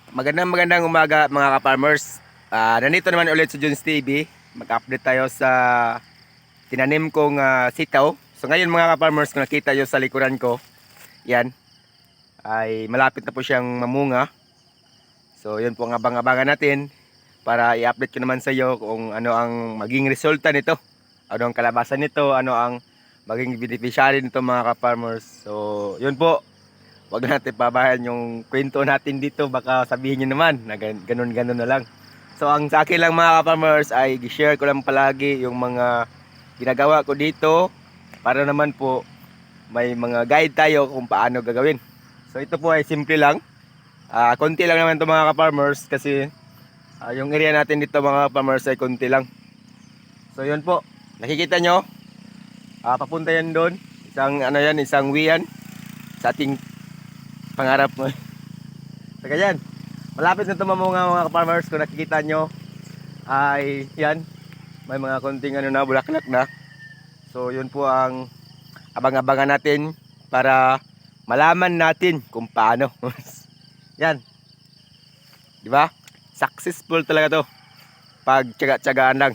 Magandang umaga mga ka-farmers. Nandito naman ulit sa Jones TV. Mag-update tayo sa tinanim kong sitaw. So ngayon mga ka-farmers, kung nakita nyo sa likuran ko, yan, ay malapit na po siyang mamunga. So yun po ang abang-abangan natin para i-update ko naman sa iyo kung ano ang maging resulta nito. Ano ang kalabasan nito, ano ang maging beneficiary nito mga ka-farmers. So yun po. Wag natin pabayan yung kwento natin dito, baka sabihin nyo naman na ganun-ganun na lang. So ang sa akin lang mga ka-farmers ay i-share ko lang palagi yung mga ginagawa ko dito para naman po may mga guide tayo kung paano gagawin. So ito po ay simple lang. Konti lang naman ito mga ka-farmers kasi yung area natin dito mga ka-farmers ay konti lang. So yun po, nakikita nyo, papunta yan doon. Isang wiyan sa ating pangarap mo. So ganyan, malapit na ito mamunga mga farmers. Kung nakikita nyo ay yan, may mga konting bulaklak na. So yun po ang abang-abangan natin para malaman natin kung paano. Yan, di ba? Successful talaga to pag tiyaga-tiyagaan lang.